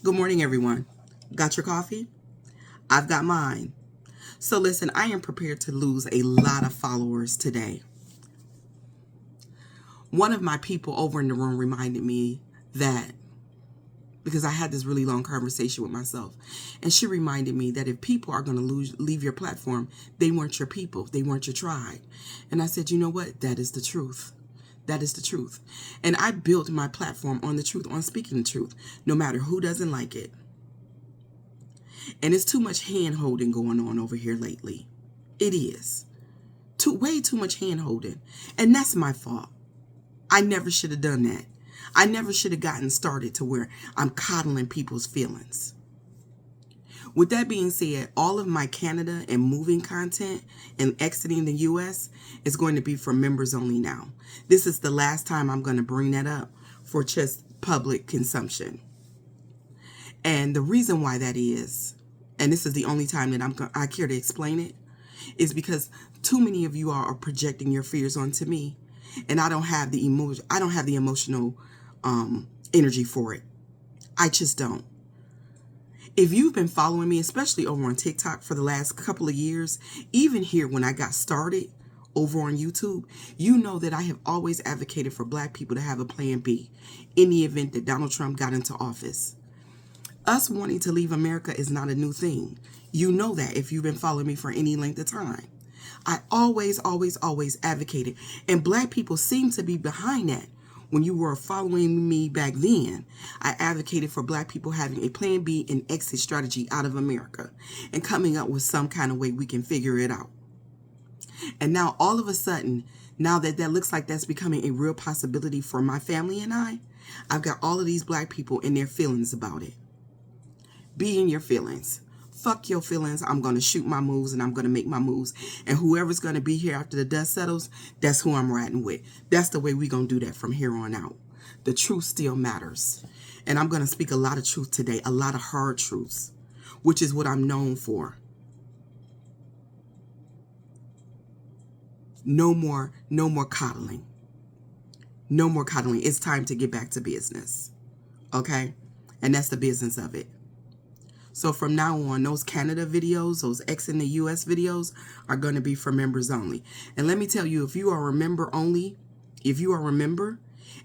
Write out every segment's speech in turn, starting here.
Good morning, everyone. Got your coffee? I've got mine. So listen, I am prepared to lose a lot of followers today. One of my people over in the room reminded me that, because I had this really long conversation with myself, and she reminded me that if people are going to leave your platform, they weren't your people, they weren't your tribe. And I said, you know what? That is the truth. That is the truth. And I built my platform on the truth, on speaking the truth, no matter who doesn't like it. And it's too much hand-holding going on over here lately. It is. Way too much hand-holding. And that's my fault. I never should have done that. I never should have gotten started to where I'm coddling people's feelings. With that being said, all of my Canada and moving content and exiting the U.S. is going to be for members only now. This is the last time I'm going to bring that up for just public consumption. And the reason why that is, and this is the only time that I care to explain it, is because too many of you are projecting your fears onto me, and I don't have the emotional energy for it. I just don't. If you've been following me, especially over on TikTok for the last couple of years, even here when I got started over on YouTube, you know that I have always advocated for Black people to have a plan B in the event that Donald Trump got into office. Us wanting to leave America is not a new thing. You know that if you've been following me for any length of time. I always advocated, and Black people seem to be behind that. When you were following me back then, I advocated for Black people having a plan B and exit strategy out of America and coming up with some kind of way we can figure it out. And now all of a sudden, now that looks like that's becoming a real possibility for my family and I've got all of these Black people in their feelings about it. Be in your feelings. Fuck your feelings. I'm going to shoot my moves and I'm going to make my moves. And whoever's going to be here after the dust settles, that's who I'm riding with. That's the way we're going to do that from here on out. The truth still matters. And I'm going to speak a lot of truth today, a lot of hard truths, which is what I'm known for. No more coddling. No more coddling. It's time to get back to business. Okay? And that's the business of it. So from now on, those Canada videos, those X in the US videos are going to be for members only. And let me tell you, if you are a member only, if you are a member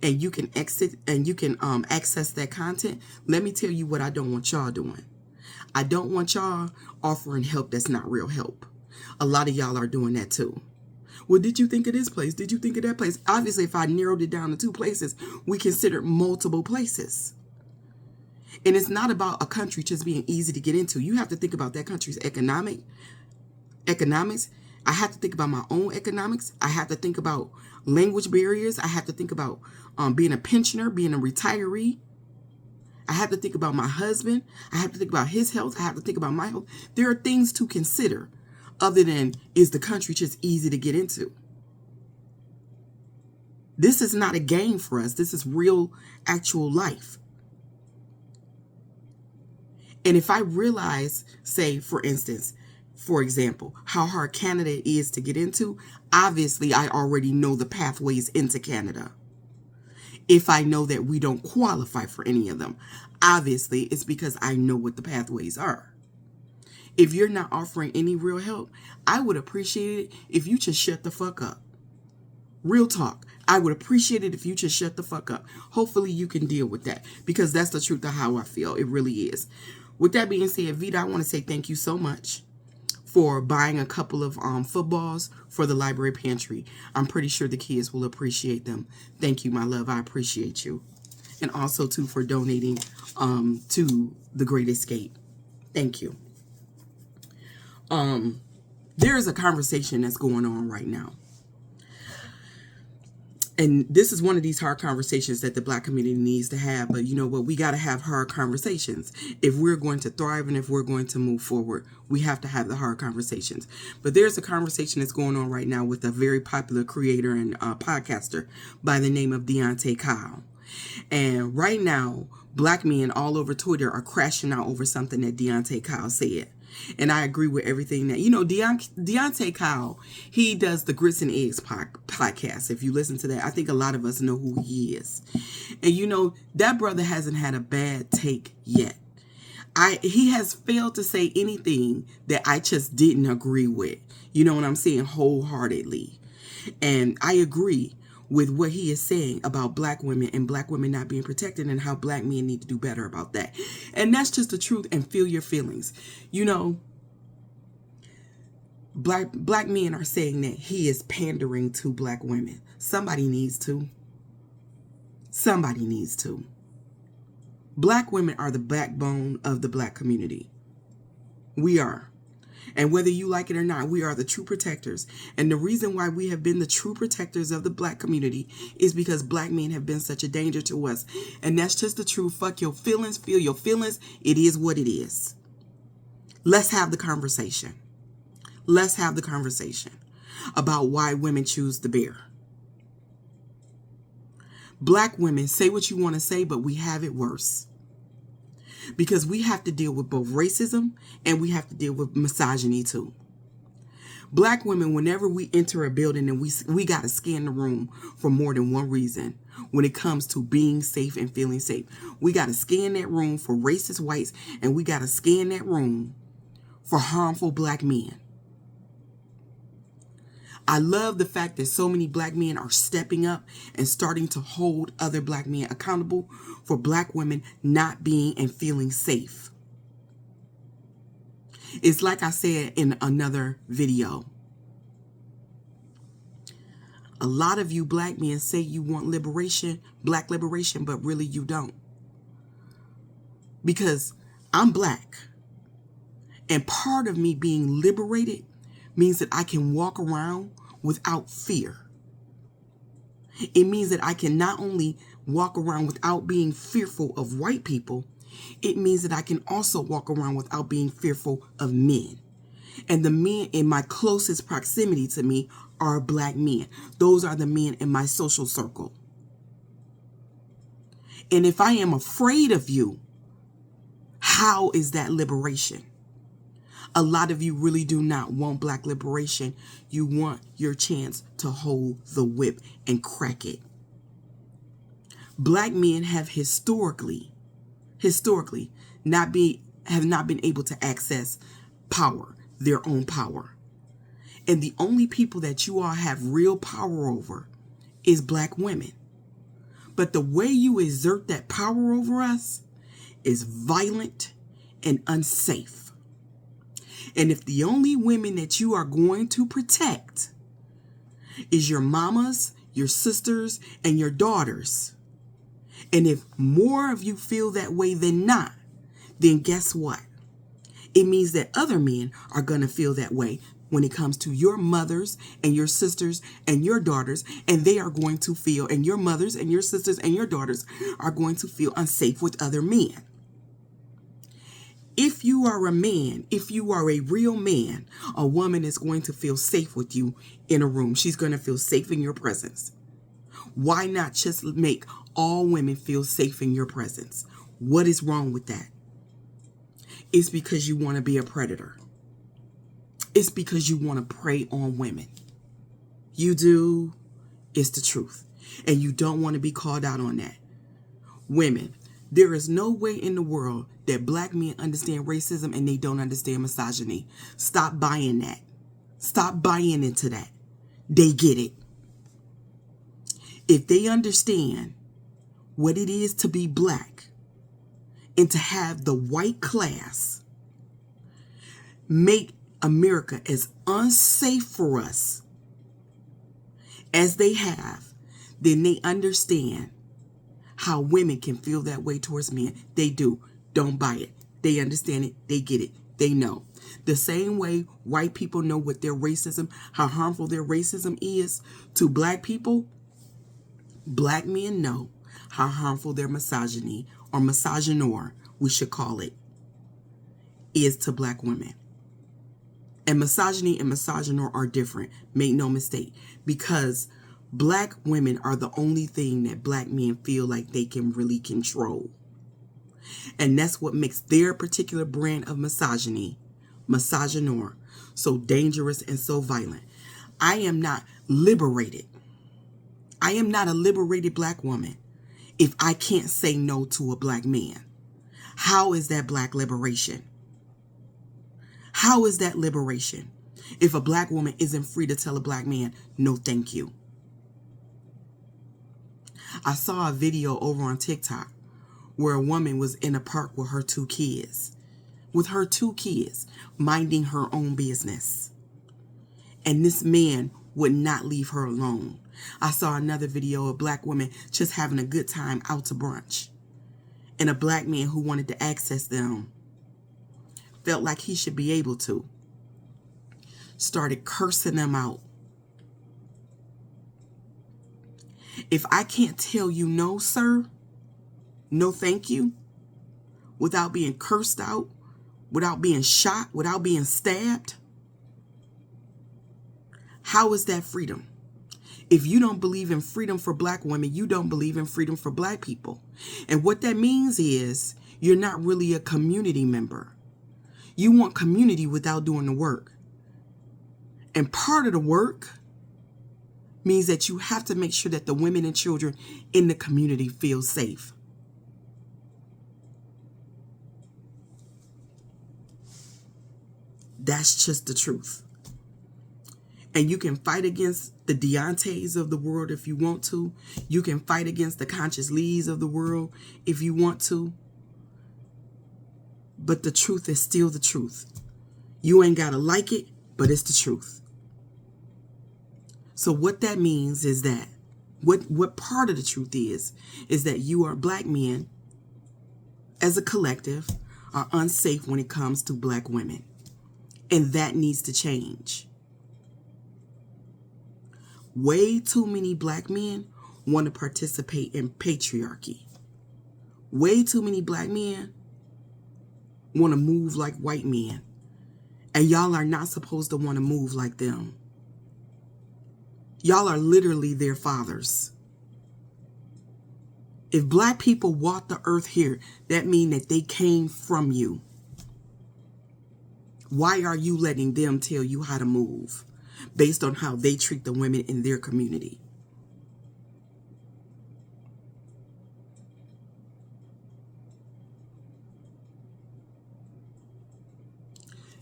and you can exit and you can access that content, let me tell you what I don't want y'all doing. I don't want y'all offering help that's not real help. A lot of y'all are doing that too. Well, did you think of this place? Did you think of that place? Obviously, if I narrowed it down to 2 places, we consider multiple places. And it's not about a country just being easy to get into. You have to think about that country's economics. I have to think about my own economics. I have to think about language barriers. I have to think about being a pensioner, being a retiree. I have to think about my husband. I have to think about his health. I have to think about my health. There are things to consider other than, is the country just easy to get into? This is not a game for us. This is real, actual life. And if I realize, say, for example, how hard Canada is to get into, obviously I already know the pathways into Canada. If I know that we don't qualify for any of them, obviously it's because I know what the pathways are. If you're not offering any real help, I would appreciate it if you just shut the fuck up. Real talk. I would appreciate it if you just shut the fuck up. Hopefully you can deal with that, because that's the truth of how I feel. It really is. With that being said, Vita, I want to say thank you so much for buying a couple of footballs for the library pantry. I'm pretty sure the kids will appreciate them. Thank you, my love. I appreciate you. And also, too, for donating to The Great Escape. Thank you. There is a conversation that's going on right now. And this is one of these hard conversations that the Black community needs to have. But you know what? We got to have hard conversations. If we're going to thrive and if we're going to move forward, we have to have the hard conversations. But there's a conversation that's going on right now with a very popular creator and podcaster by the name of Deontay Kyle. And right now, Black men all over Twitter are crashing out over something that Deontay Kyle said. And I agree with everything that, Deontay Kyle, he does the Grits and Eggs podcast. If you listen to that, I think a lot of us know who he is. And that brother hasn't had a bad take yet. He has failed to say anything that I just didn't agree with. You know what I'm saying? Wholeheartedly. And I agree with what he is saying about black women and black women not being protected and how black men need to do better about that. And that's just the truth, and feel your feelings. You know, black men are saying that he is pandering to black women. Somebody needs to. Somebody needs to. Black women are the backbone of the black community. We are. And whether you like it or not, we are the true protectors. And the reason why we have been the true protectors of the black community is because black men have been such a danger to us. And that's just the truth. Fuck your feelings. Feel your feelings. It is what it is. Let's have the conversation. Let's have the conversation about why women choose the bear. Black women, say what you want to say, but we have it worse. Because we have to deal with both racism and we have to deal with misogyny too. Black women, whenever we enter a building, and we got to scan the room for more than one reason when it comes to being safe and feeling safe. We got to scan that room for racist whites, and we got to scan that room for harmful black men. I love the fact that so many black men are stepping up and starting to hold other black men accountable for black women not being and feeling safe. It's like I said in another video. A lot of you black men say you want liberation, black liberation, but really you don't. Because I'm black. And part of me being liberated means that I can walk around without fear. It means that I can not only walk around without being fearful of white people, it means that I can also walk around without being fearful of men. And the men in my closest proximity to me are black men. Those are the men in my social circle. And if I am afraid of you, how is that liberation? A lot of you really do not want black liberation. You want your chance to hold the whip and crack it. Black men have historically have not been able to access power, their own power. And the only people that you all have real power over is black women. But the way you exert that power over us is violent and unsafe. And if the only women that you are going to protect is your mamas, your sisters, and your daughters, and if more of you feel that way than not, then guess what? It means that other men are going to feel that way when it comes to your mothers and your sisters and your daughters, and they are going to feel, and your mothers and your sisters and your daughters are going to feel unsafe with other men. If you are a man, if you are a real man, a woman is going to feel safe with you in a room. She's going to feel safe in your presence. Why not just make all women feel safe in your presence? What is wrong with that? It's because you want to be a predator. It's because you want to prey on women. You do. It's the truth. And you don't want to be called out on that. Women, there is no way in the world that black men understand racism and they don't understand misogyny. Stop buying that. Stop buying into that. They get it. If they understand what it is to be black and to have the white class make America as unsafe for us as they have, then they understand how women can feel that way towards men. They do. Don't buy it. They understand it. They get it. They know. The same way white people know what their racism, how harmful their racism is to black people, black men know how harmful their misogyny, or misogynoir, we should call it, is to black women. And misogyny and misogynoir are different. Make no mistake. Because black women are the only thing that black men feel like they can really control. And that's what makes their particular brand of misogyny, misogynoir, so dangerous and so violent. I am not liberated. I am not a liberated black woman if I can't say no to a black man. How is that black liberation? How is that liberation if a black woman isn't free to tell a black man, no thank you? I saw a video over on TikTok where a woman was in a park with her two kids, minding her own business. And this man would not leave her alone. I saw another video of a black woman just having a good time out to brunch. And a black man who wanted to access them felt like he should be able to. Started cursing them out. If I can't tell you no, sir, no thank you, without being cursed out, without being shot, without being stabbed, how is that freedom? If you don't believe in freedom for black women, you don't believe in freedom for black people. And what that means is you're not really a community member. You want community without doing the work. And part of the work means that you have to make sure that the women and children in the community feel safe. That's just the truth. And you can fight against the Deontays of the world if you want to. You can fight against the Conscious Lees of the world if you want to. But the truth is still the truth. You ain't got to like it, but it's the truth. So what that means is that, what part of the truth is that you are black men as a collective are unsafe when it comes to black women. And that needs to change. Way too many black men want to participate in patriarchy. Way too many black men want to move like white men. And y'all are not supposed to want to move like them. Y'all are literally their fathers. If black people walk the earth here, that means that they came from you. Why are you letting them tell you how to move based on how they treat the women in their community?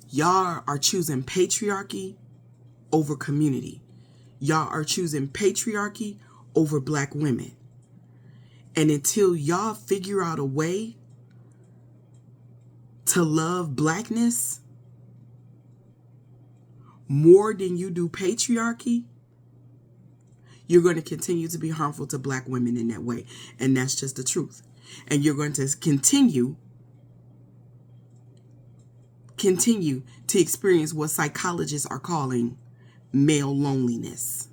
Y'all are choosing patriarchy over community. Y'all are choosing patriarchy over black women. And until y'all figure out a way to love blackness more than you do patriarchy, you're going to continue to be harmful to black women in that way. And that's just the truth. And you're going to continue to experience what psychologists are calling male loneliness.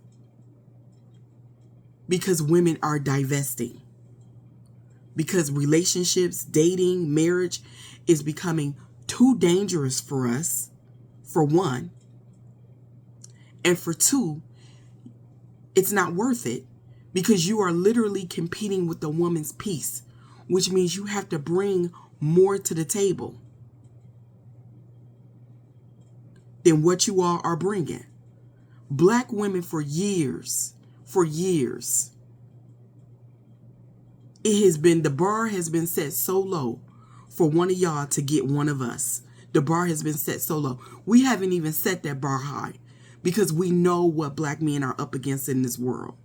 Because women are divesting. Because relationships, dating, marriage is becoming too dangerous for us, for one. And for two, it's not worth it because you are literally competing with the woman's peace, which means you have to bring more to the table than what you all are bringing. Black women for years, the bar has been set so low for one of y'all to get one of us. The bar has been set so low. We haven't even set that bar high because we know what black men are up against in this world.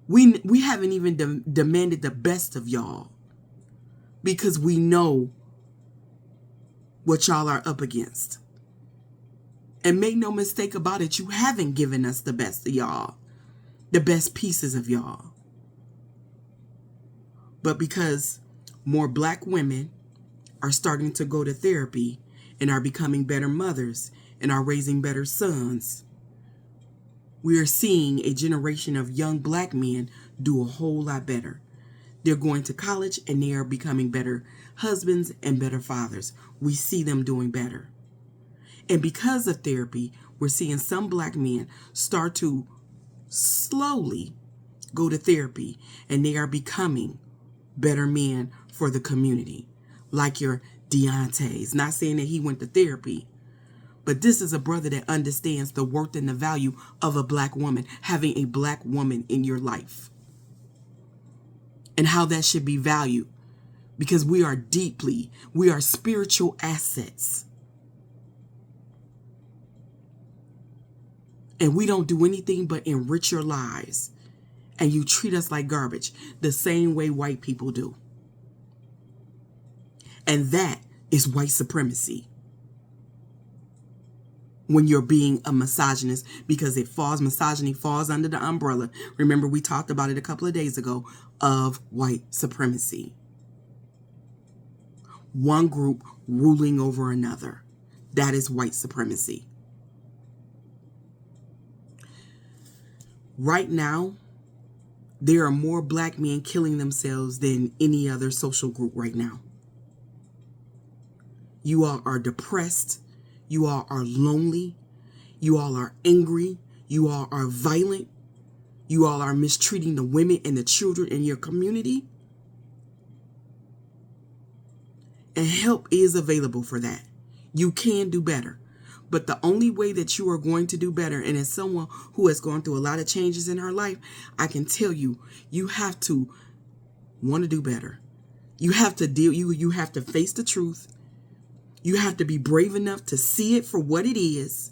We haven't even demanded the best of y'all because we know what y'all are up against. And make no mistake about it, you haven't given us the best of y'all, the best pieces of y'all. But because more black women are starting to go to therapy and are becoming better mothers and are raising better sons, we are seeing a generation of young black men do a whole lot better. They're going to college and they are becoming better husbands and better fathers. We see them doing better. And because of therapy, we're seeing some black men start to slowly go to therapy and they are becoming better men for the community. Like your Deontays. Not saying that he went to therapy, but this is a brother that understands the worth and the value of a black woman, having a black woman in your life. And how that should be valued. because we are spiritual assets. And we don't do anything but enrich your lives. And you treat us like garbage the same way white people do. And that is white supremacy. When you're being a misogynist, because misogyny falls under the umbrella. Remember, we talked about it a couple of days ago, of white supremacy. One group ruling over another. That is white supremacy. Right now, there are more black men killing themselves than any other social group right now. You all are depressed. You all are lonely. You all are angry. You all are violent. You all are mistreating the women and the children in your community. And help is available for that. You can do better. But the only way that you are going to do better, and as someone who has gone through a lot of changes in her life, I can tell you, you have to want to do better. You have to you have to face the truth. You have to be brave enough to see it for what it is.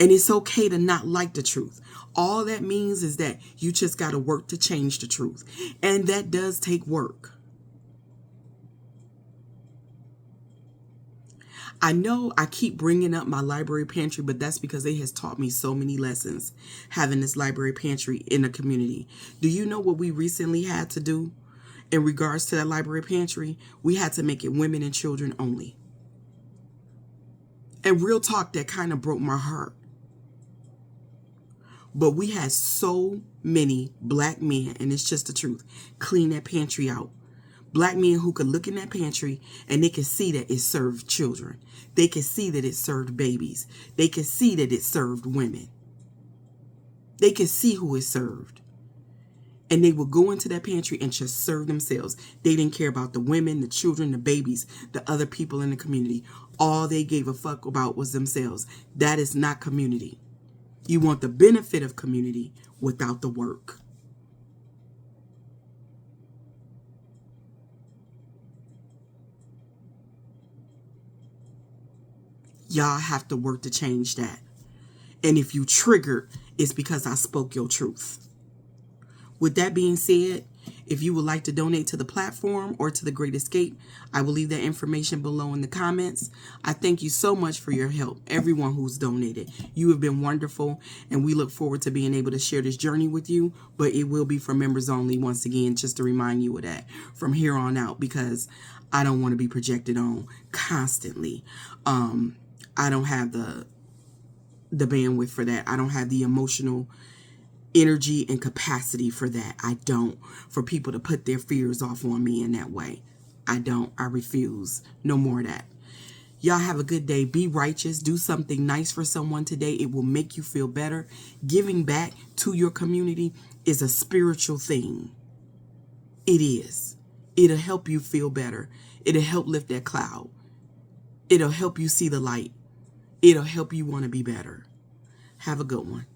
And it's okay to not like the truth. All that means is that you just got to work to change the truth. And that does take work. I know I keep bringing up my library pantry, but that's because it has taught me so many lessons, having this library pantry in the community. Do you know what we recently had to do in regards to that library pantry? We had to make it women and children only. And real talk, that kind of broke my heart. But we had so many black men, and it's just the truth, clean that pantry out. Black men who could look in that pantry and they could see that it served children. They could see that it served babies. They could see that it served women. They could see who it served. And they would go into that pantry and just serve themselves. They didn't care about the women, the children, the babies, the other people in the community. All they gave a fuck about was themselves. That is not community. You want the benefit of community without the work. Y'all have to work to change that. And if you triggered, it's because I spoke your truth. With that being said, if you would like to donate to the platform or to the Great Escape, I will leave that information below in the comments. I thank you so much for your help, everyone who's donated. You have been wonderful, and we look forward to being able to share this journey with you, but it will be for members only, once again, just to remind you of that from here on out, because I don't want to be projected on constantly. I don't have the bandwidth for that. I don't have the emotional energy and capacity for that. I don't. For people to put their fears off on me in that way. I don't. I refuse. No more of that. Y'all have a good day. Be righteous. Do something nice for someone today. It will make you feel better. Giving back to your community is a spiritual thing. It is. It'll help you feel better. It'll help lift that cloud. It'll help you see the light. It'll help you want to be better. Have a good one.